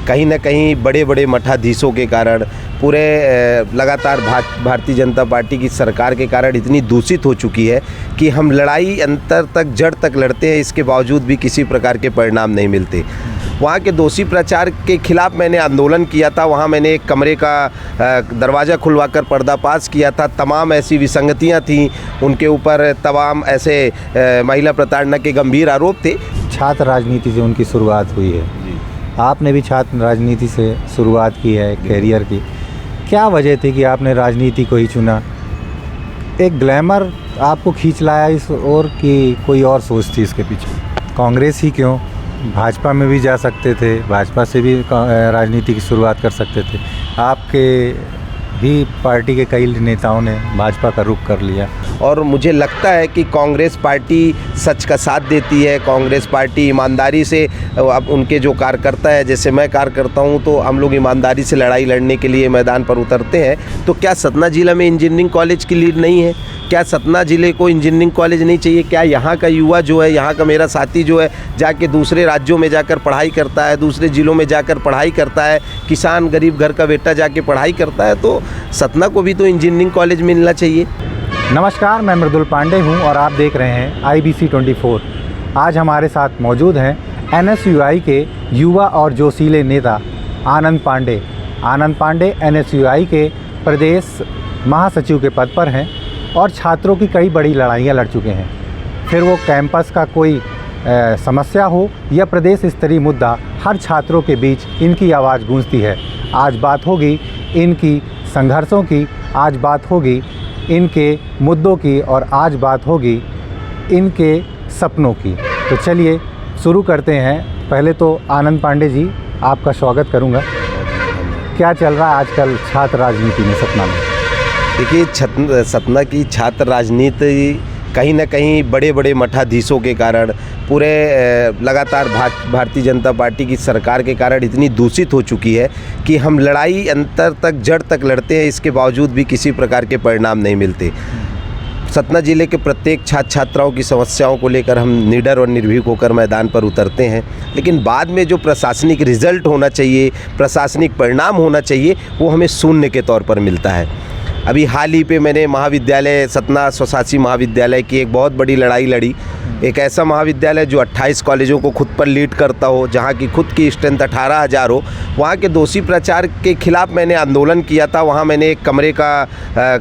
कहीं ना कहीं बड़े बड़े मठाधीशों के कारण पूरे लगातार भारतीय जनता पार्टी की सरकार के कारण इतनी दूषित हो चुकी है कि हम लड़ाई अंतर तक जड़ तक लड़ते हैं, इसके बावजूद भी किसी प्रकार के परिणाम नहीं मिलते। वहाँ के दोषी प्रचार के खिलाफ मैंने आंदोलन किया था। वहाँ मैंने एक कमरे का दरवाज़ा खुलवाकर पर्दाफाश किया था। तमाम ऐसी विसंगतियाँ थीं, उनके ऊपर तमाम ऐसे महिला प्रताड़ना के गंभीर आरोप थे। छात्र राजनीति से उनकी शुरुआत हुई है, आपने भी छात्र राजनीति से शुरुआत की है कैरियर की। क्या वजह थी कि आपने राजनीति को ही चुना? एक ग्लैमर आपको खींच लाया इस ओर कि कोई और सोच थी इसके पीछे? कांग्रेस ही क्यों, भाजपा में भी जा सकते थे, भाजपा से भी राजनीति की शुरुआत कर सकते थे। आपके भी पार्टी के कई नेताओं ने भाजपा का रुख कर लिया। और मुझे लगता है कि कांग्रेस पार्टी सच का साथ देती है। कांग्रेस पार्टी ईमानदारी से, अब उनके जो कार्यकर्ता है, जैसे मैं कार्य करता हूँ, तो हम लोग ईमानदारी से लड़ाई लड़ने के लिए मैदान पर उतरते हैं। तो क्या सतना ज़िला में इंजीनियरिंग कॉलेज की लीड नहीं है? क्या सतना ज़िले को इंजीनियरिंग कॉलेज नहीं चाहिए? क्या यहाँ का युवा जो है, यहाँ का मेरा साथी जो है, जाके दूसरे राज्यों में जाकर पढ़ाई करता है, दूसरे ज़िलों में जाकर पढ़ाई करता है, किसान गरीब घर का बेटा जाके पढ़ाई करता है, तो सतना को भी तो इंजीनियरिंग कॉलेज मिलना चाहिए। नमस्कार, मैं मृदुल पांडे हूं और आप देख रहे हैं IBC 24। आज हमारे साथ मौजूद हैं NSUI के युवा और जोशीले नेता आनंद पांडे। आनंद पांडे NSUI के प्रदेश महासचिव के पद पर हैं और छात्रों की कई बड़ी लड़ाइयाँ लड़ चुके हैं। फिर वो कैंपस का कोई समस्या हो या प्रदेश स्तरीय मुद्दा, हर छात्रों के बीच इनकी आवाज़ गूंजती है। आज बात होगी इनकी संघर्षों की, आज बात होगी इनके मुद्दों की और आज बात होगी इनके सपनों की। तो चलिए शुरू करते हैं। पहले तो आनंद पांडे जी, आपका स्वागत करूंगा। क्या चल रहा है आजकल छात्र राजनीति में सतना में? देखिए, सतना की छात्र राजनीति कहीं ना कहीं बड़े बड़े मठाधीशों के कारण, पूरे लगातार भारतीय जनता पार्टी की सरकार के कारण इतनी दूषित हो चुकी है कि हम लड़ाई अंतर तक जड़ तक लड़ते हैं, इसके बावजूद भी किसी प्रकार के परिणाम नहीं मिलते। सतना ज़िले के प्रत्येक छात्र छात्राओं की समस्याओं को लेकर हम निडर और निर्भीक होकर मैदान पर उतरते हैं, लेकिन बाद में जो प्रशासनिक रिजल्ट होना चाहिए, प्रशासनिक परिणाम होना चाहिए, वो हमें शून्य के तौर पर मिलता है। अभी हाल ही पे मैंने महाविद्यालय सतना स्वशासी महाविद्यालय की एक बहुत बड़ी लड़ाई लड़ी। एक ऐसा महाविद्यालय जो 28 कॉलेजों को खुद पर लीड करता हो, जहाँ की खुद की स्ट्रेंथ 18,000 हो, वहाँ के दोषी प्रचार के खिलाफ मैंने आंदोलन किया था। वहाँ मैंने एक कमरे का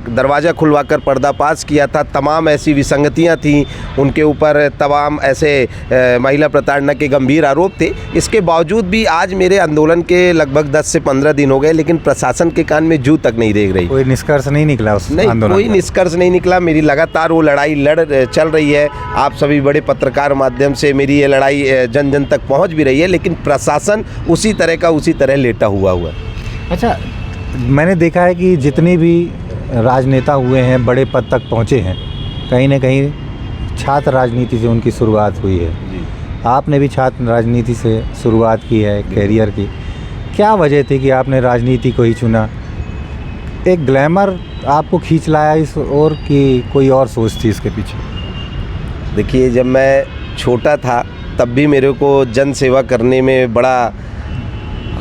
दरवाज़ा खुलवाकर पर्दाफाश किया था। तमाम ऐसी विसंगतियाँ थीं, उनके ऊपर तमाम ऐसे महिला प्रताड़ना के गंभीर आरोप थे। इसके बावजूद भी आज मेरे आंदोलन के लगभग 10 से 15 दिन हो गए, लेकिन प्रशासन के कान में जू तक नहीं देख रही। कोई निष्कर्ष नहीं निकला उस आंदोलन? कोई निष्कर्ष नहीं निकला। मेरी लगातार वो लड़ाई चल रही है। आप सभी बड़े पत्रकार माध्यम से मेरी ये लड़ाई जन जन तक पहुंच भी रही है, लेकिन प्रशासन उसी तरह लेटा हुआ है। अच्छा, मैंने देखा है कि जितने भी राजनेता हुए हैं, बड़े पद तक पहुंचे हैं, कहीं ना कहीं छात्र राजनीति से उनकी शुरुआत हुई है। आपने भी छात्र राजनीति से शुरुआत की है कैरियर की। क्या वजह थी कि आपने राजनीति को ही चुना? एक ग्लैमर आपको खींच लाया इस ओर कि कोई और सोच थी इसके पीछे? देखिए, जब मैं छोटा था तब भी मेरे को जन सेवा करने में बड़ा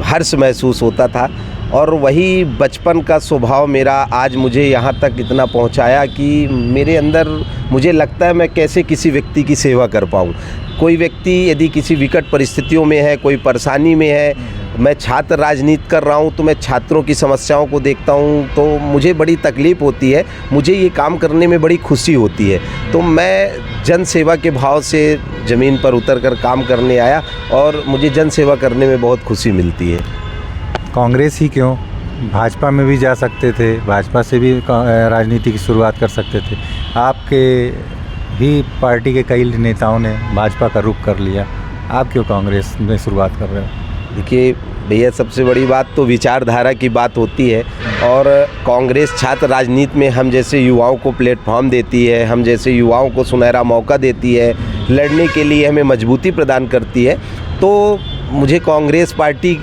हर्ष महसूस होता था, और वही बचपन का स्वभाव मेरा आज मुझे यहाँ तक इतना पहुँचाया कि मेरे अंदर मुझे लगता है मैं कैसे किसी व्यक्ति की सेवा कर पाऊँ। कोई व्यक्ति यदि किसी विकट परिस्थितियों में है, कोई परेशानी में है, मैं छात्र राजनीति कर रहा हूँ तो मैं छात्रों की समस्याओं को देखता हूँ तो मुझे बड़ी तकलीफ़ होती है, मुझे ये काम करने में बड़ी खुशी होती है। तो मैं जन सेवा के भाव से ज़मीन पर उतर कर काम करने आया और मुझे जन सेवा करने में बहुत खुशी मिलती है। कांग्रेस ही क्यों, भाजपा में भी जा सकते थे, भाजपा से भी राजनीति की शुरुआत कर सकते थे। आपके भी पार्टी के कई नेताओं ने भाजपा का रुख कर लिया, आप क्यों कांग्रेस में शुरुआत कर रहे हो? देखिए भैया, सबसे बड़ी बात तो विचारधारा की बात होती है, और कांग्रेस छात्र राजनीति में हम जैसे युवाओं को प्लेटफॉर्म देती है, हम जैसे युवाओं को सुनहरा मौका देती है, लड़ने के लिए हमें मजबूती प्रदान करती है। तो मुझे कांग्रेस पार्टी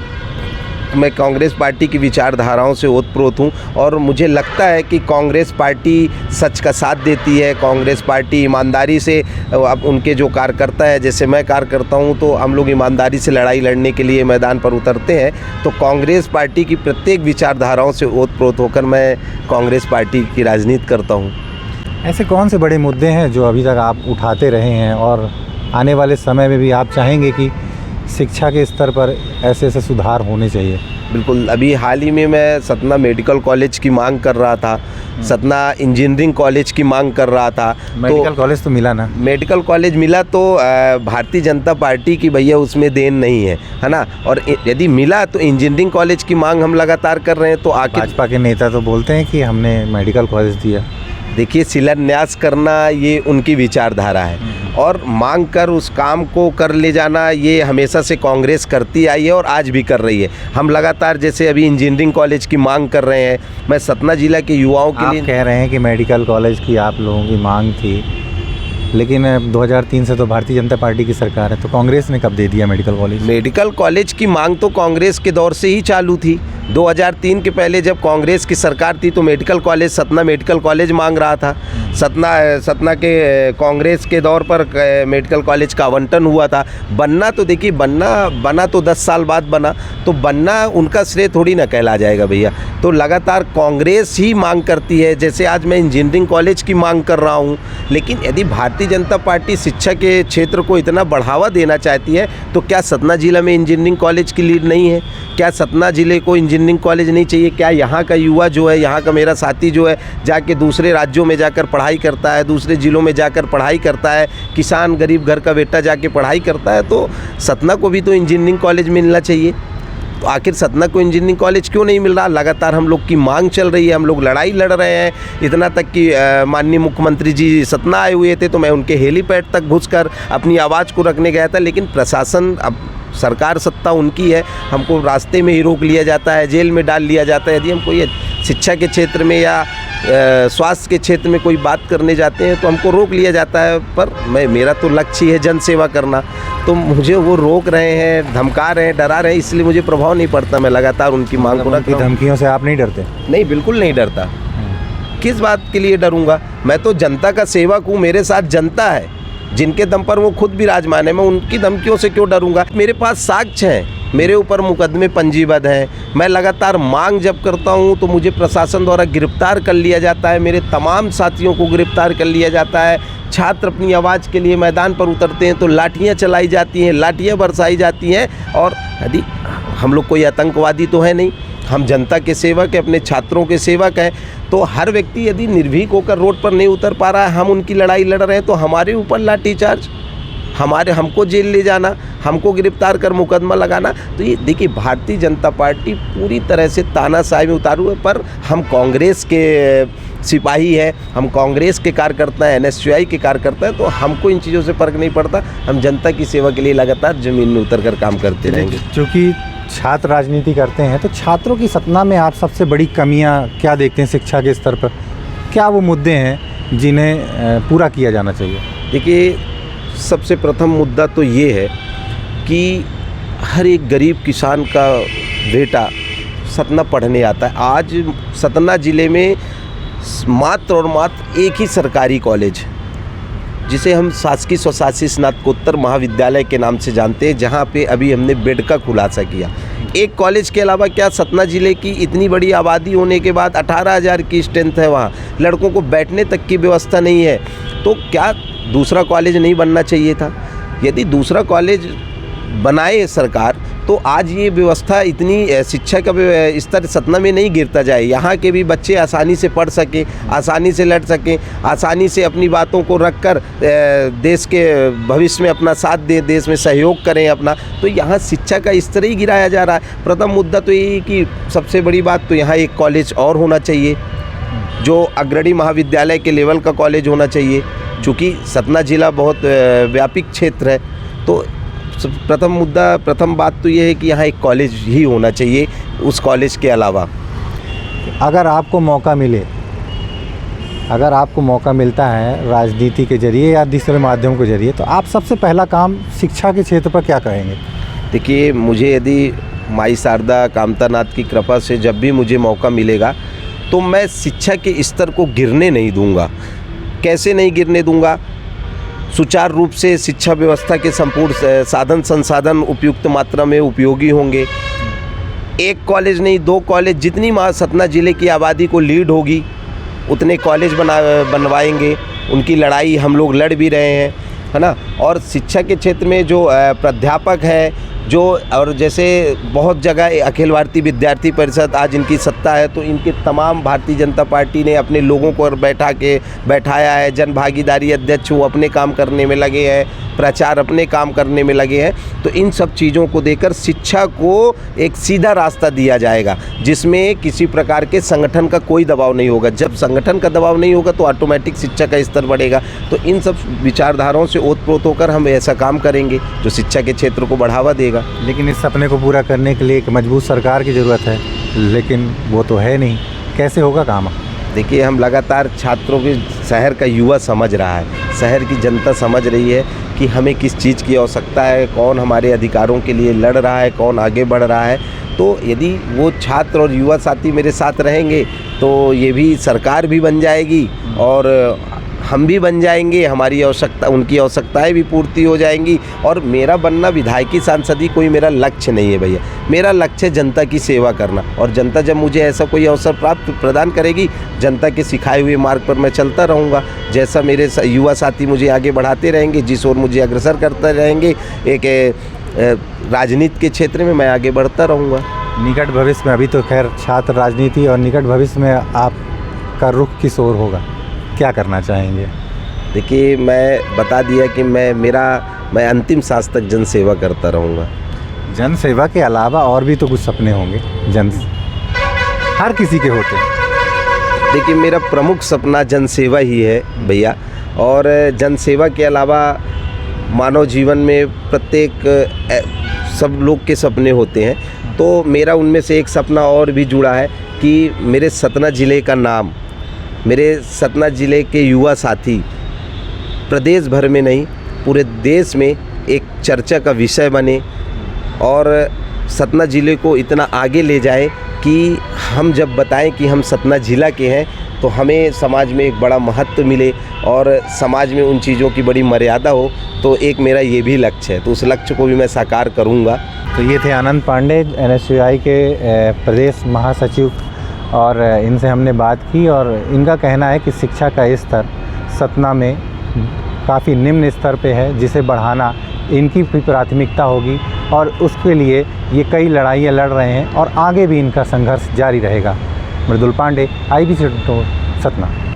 मैं कांग्रेस पार्टी की विचारधाराओं से ओतप्रोत हूँ और मुझे लगता है कि कांग्रेस पार्टी सच का साथ देती है। कांग्रेस पार्टी ईमानदारी से, अब उनके जो कार्यकर्ता है, जैसे मैं कार्यकर्ता हूँ, तो हम लोग ईमानदारी से लड़ाई लड़ने के लिए मैदान पर उतरते हैं। तो कांग्रेस पार्टी की प्रत्येक विचारधाराओं से ओतप्रोत होकर मैं कांग्रेस पार्टी की राजनीति करता हूँ। ऐसे कौन से बड़े मुद्दे हैं जो अभी तक आप उठाते रहे हैं और आने वाले समय में भी आप चाहेंगे कि शिक्षा के स्तर पर ऐसे ऐसे सुधार होने चाहिए? बिल्कुल, अभी हाल ही में मैं सतना मेडिकल कॉलेज की मांग कर रहा था, सतना इंजीनियरिंग कॉलेज की मांग कर रहा था। मेडिकल कॉलेज तो मिला ना? मेडिकल कॉलेज मिला तो भारतीय जनता पार्टी की भैया उसमें देन नहीं है ना। और यदि मिला तो इंजीनियरिंग कॉलेज की मांग हम लगातार कर रहे हैं। तो आखिर भाजपा के नेता तो बोलते हैं कि हमने मेडिकल कॉलेज दिया। देखिए, शिलान्यास करना ये उनकी विचारधारा है और मांग कर उस काम को कर ले जाना ये हमेशा से कांग्रेस करती आई है और आज भी कर रही है। हम लगातार, जैसे अभी इंजीनियरिंग कॉलेज की मांग कर रहे हैं। मैं सतना जिला के युवाओं के लिए आप कह रहे हैं कि मेडिकल कॉलेज की आप लोगों की मांग थी, लेकिन 2003 से तो भारतीय जनता पार्टी की सरकार है, तो कांग्रेस ने कब दे दिया मेडिकल कॉलेज? मेडिकल कॉलेज की मांग तो कांग्रेस के दौर से ही चालू थी। 2003 के पहले जब कांग्रेस की सरकार थी तो medical college, Satna medical college मांग रहा था। सतना के कांग्रेस के दौर पर मेडिकल कॉलेज का आवंटन हुआ था। बनना तो देखिए, बना तो 10 साल बाद बना, तो बनना उनका श्रेय थोड़ी ना कहला जाएगा भैया। तो लगातार कांग्रेस ही मांग करती है। जैसे आज मैं इंजीनियरिंग कॉलेज की मांग कर रहा हूँ, लेकिन यदि भारतीय जनता पार्टी शिक्षा के क्षेत्र को इतना बढ़ावा देना चाहती है तो क्या सतना जिला में इंजीनियरिंग कॉलेज की लीड नहीं है? क्या सतना जिले को इंजीनियरिंग कॉलेज नहीं चाहिए? क्या यहाँ का युवा जो है, यहाँ का मेरा साथी जो है, जाके दूसरे राज्यों में जाकर पढ़ाई करता है, दूसरे ज़िलों में जाकर पढ़ाई करता है, किसान गरीब घर का बेटा जाके पढ़ाई करता है, तो सतना को भी तो इंजीनियरिंग कॉलेज मिलना चाहिए। तो आखिर सतना को इंजीनियरिंग कॉलेज क्यों नहीं मिल रहा? लगातार हम लोग की मांग चल रही है, हम लोग लड़ाई लड़ रहे हैं। इतना तक कि माननीय मुख्यमंत्री जी सतना आए हुए थे तो मैं उनके हेलीपैड तक घुसकर अपनी आवाज़ को रखने गया था, लेकिन प्रशासन, अब सरकार सत्ता उनकी है, हमको रास्ते में ही रोक लिया जाता है, जेल में डाल लिया जाता है। यदि हम कोई शिक्षा के क्षेत्र में या स्वास्थ्य के क्षेत्र में कोई बात करने जाते हैं तो हमको रोक लिया जाता है। पर मेरा तो लक्ष्य है जन सेवा करना, तो मुझे वो रोक रहे हैं, धमका रहे हैं, डरा रहे हैं, इसलिए मुझे प्रभाव नहीं पड़ता। मैं लगातार उनकी मांग को रखता हूं। धमकियों से आप नहीं डरते? नहीं, बिल्कुल नहीं डरता। किस बात के लिए डरूंगा? मैं तो जनता का सेवक हूँ, मेरे साथ जनता है, जिनके दम पर वो खुद विराजमान है। मैं उनकी धमकियों से क्यों डरूंगा? मेरे पास साक्ष्य हैं, मेरे ऊपर मुकदमे पंजीबद्ध हैं। मैं लगातार मांग जब करता हूं तो मुझे प्रशासन द्वारा गिरफ्तार कर लिया जाता है, मेरे तमाम साथियों को गिरफ्तार कर लिया जाता है। छात्र अपनी आवाज़ के लिए मैदान पर उतरते हैं तो लाठियां चलाई जाती हैं, लाठियां बरसाई जाती हैं। और यदि हम लोग कोई आतंकवादी तो है नहीं, हम जनता के सेवक हैं, अपने छात्रों के सेवक हैं। तो हर व्यक्ति यदि निर्भीक होकर रोड पर नहीं उतर पा रहा है, हम उनकी लड़ाई लड़ रहे हैं, तो हमारे ऊपर लाठीचार्ज, हमको जेल ले जाना, हमको गिरफ्तार कर मुकदमा लगाना। तो ये देखिए, भारतीय जनता पार्टी पूरी तरह से तानाशाही में उतारू है। पर हम कांग्रेस के सिपाही हैं, हम कांग्रेस के कार्यकर्ता हैं, NSUI के कार्यकर्ता हैं, तो हमको इन चीज़ों से फ़र्क नहीं पड़ता। हम जनता की सेवा के लिए लगातार ज़मीन में उतर कर काम करते रहेंगे। क्योंकि छात्र राजनीति करते हैं, तो छात्रों की सतना में आप सबसे बड़ी कमियां क्या देखते हैं शिक्षा के स्तर पर? क्या वो मुद्दे हैं जिन्हें पूरा किया जाना चाहिए? देखिए, सबसे प्रथम मुद्दा तो ये है कि हर एक गरीब किसान का बेटा सतना पढ़ने आता है। आज सतना ज़िले में मात्र और मात्र एक ही सरकारी कॉलेज, जिसे हम शासकीय स्वशासी स्नातकोत्तर महाविद्यालय के नाम से जानते हैं, जहाँ पे अभी हमने बेड का खुलासा किया। एक कॉलेज के अलावा क्या सतना ज़िले की इतनी बड़ी आबादी होने के बाद 18,000 की स्ट्रेंथ है, वहाँ लड़कों को बैठने तक की व्यवस्था नहीं है, तो क्या दूसरा कॉलेज नहीं बनना चाहिए था? यदि दूसरा कॉलेज बनाए सरकार तो आज ये व्यवस्था, इतनी शिक्षा का स्तर सतना में नहीं गिरता जाए। यहाँ के भी बच्चे आसानी से पढ़ सकें, आसानी से लड़ सकें, आसानी से अपनी बातों को रखकर देश के भविष्य में अपना साथ दें, देश में सहयोग करें अपना। तो यहाँ शिक्षा का स्तर ही गिराया जा रहा है। प्रथम मुद्दा तो यही कि सबसे बड़ी बात तो यहाँ एक कॉलेज और होना चाहिए, जो अग्रणी महाविद्यालय के लेवल का कॉलेज होना चाहिए। चूँकि सतना ज़िला बहुत व्यापक क्षेत्र है, तो प्रथम बात तो ये है कि यहाँ एक कॉलेज ही होना चाहिए, उस कॉलेज के अलावा। अगर आपको मौका मिलता है राजनीति के जरिए या दूसरे माध्यम के जरिए, तो आप सबसे पहला काम शिक्षा के क्षेत्र पर क्या करेंगे? देखिए, मुझे यदि माई शारदा कामतानाथ की कृपा से जब भी मुझे मौका मिलेगा तो मैं शिक्षा के स्तर को गिरने नहीं दूंगा। कैसे नहीं गिरने दूंगा? सुचारू रूप से शिक्षा व्यवस्था के संपूर्ण साधन संसाधन उपयुक्त मात्रा में उपयोगी होंगे। एक कॉलेज नहीं, 2 कॉलेज, जितनी सतना ज़िले की आबादी को लीड होगी उतने कॉलेज बनवाएंगे। उनकी लड़ाई हम लोग लड़ भी रहे हैं, है ना। और शिक्षा के क्षेत्र में जो प्राध्यापक हैं जो, और जैसे बहुत जगह अखिल भारतीय विद्यार्थी परिषद आज इनकी सत्ता है, तो इनके तमाम भारतीय जनता पार्टी ने अपने लोगों को बैठाया है। जन भागीदारी अध्यक्ष वो अपने काम करने में लगे हैं, प्रचार अपने काम करने में लगे हैं। तो इन सब चीज़ों को देकर शिक्षा को एक सीधा रास्ता दिया जाएगा जिसमें किसी प्रकार के संगठन का कोई दबाव नहीं होगा। जब संगठन का दबाव नहीं होगा तो ऑटोमेटिक शिक्षा का स्तर बढ़ेगा। तो इन सब विचारधाराओं से ओतप्रोत होकर हम ऐसा काम करेंगे जो शिक्षा के क्षेत्र को बढ़ावा देगा। लेकिन इस सपने को पूरा करने के लिए एक मजबूत सरकार की ज़रूरत है, लेकिन वो तो है नहीं। कैसे होगा काम? देखिए, हम लगातार छात्रों के, शहर का युवा समझ रहा है, शहर की जनता समझ रही है कि हमें किस चीज़ की आवश्यकता है, कौन हमारे अधिकारों के लिए लड़ रहा है, कौन आगे बढ़ रहा है। तो यदि वो छात्र और युवा साथी मेरे साथ रहेंगे तो ये भी सरकार भी बन जाएगी और हम भी बन जाएंगे, हमारी आवश्यकता, उनकी आवश्यकताएं भी पूर्ति हो जाएंगी। और मेरा बनना विधायकी सांसदी कोई मेरा लक्ष्य नहीं है भैया, मेरा लक्ष्य है जनता की सेवा करना। और जनता जब मुझे ऐसा कोई अवसर प्रदान करेगी, जनता के सिखाए हुए मार्ग पर मैं चलता रहूँगा। जैसा मेरे युवा साथी मुझे आगे बढ़ाते रहेंगे, जिस ओर मुझे अग्रसर करते रहेंगे, एक राजनीति के क्षेत्र में मैं आगे बढ़ता रहूँगा। निकट भविष्य में, अभी तो खैर छात्र राजनीति, और निकट भविष्य में आपका रुख किस ओर होगा, क्या करना चाहेंगे? देखिए, मैं बता दिया कि मैं अंतिम सांस तक जन सेवा करता रहूँगा। जन सेवा के अलावा और भी तो कुछ सपने होंगे, हर किसी के होते हैं। देखिए, मेरा प्रमुख सपना जन सेवा ही है भैया। और जन सेवा के अलावा मानव जीवन में प्रत्येक सब लोग के सपने होते हैं, तो मेरा उनमें से एक सपना और भी जुड़ा है कि मेरे सतना ज़िले का नाम, मेरे सतना ज़िले के युवा साथी प्रदेश भर में नहीं पूरे देश में एक चर्चा का विषय बने और सतना ज़िले को इतना आगे ले जाए कि हम जब बताएं कि हम सतना ज़िला के हैं तो हमें समाज में एक बड़ा महत्व मिले और समाज में उन चीज़ों की बड़ी मर्यादा हो। तो एक मेरा ये भी लक्ष्य है, तो उस लक्ष्य को भी मैं साकार करूँगा। तो ये थे आनंद पांडे, NSUI के प्रदेश महासचिव, और इनसे हमने बात की और इनका कहना है कि शिक्षा का स्तर सतना में काफ़ी निम्न स्तर पे है, जिसे बढ़ाना इनकी भी प्राथमिकता होगी और उसके लिए ये कई लड़ाइयाँ लड़ रहे हैं और आगे भी इनका संघर्ष जारी रहेगा। मृदुल पांडे, IBC 24 सतना।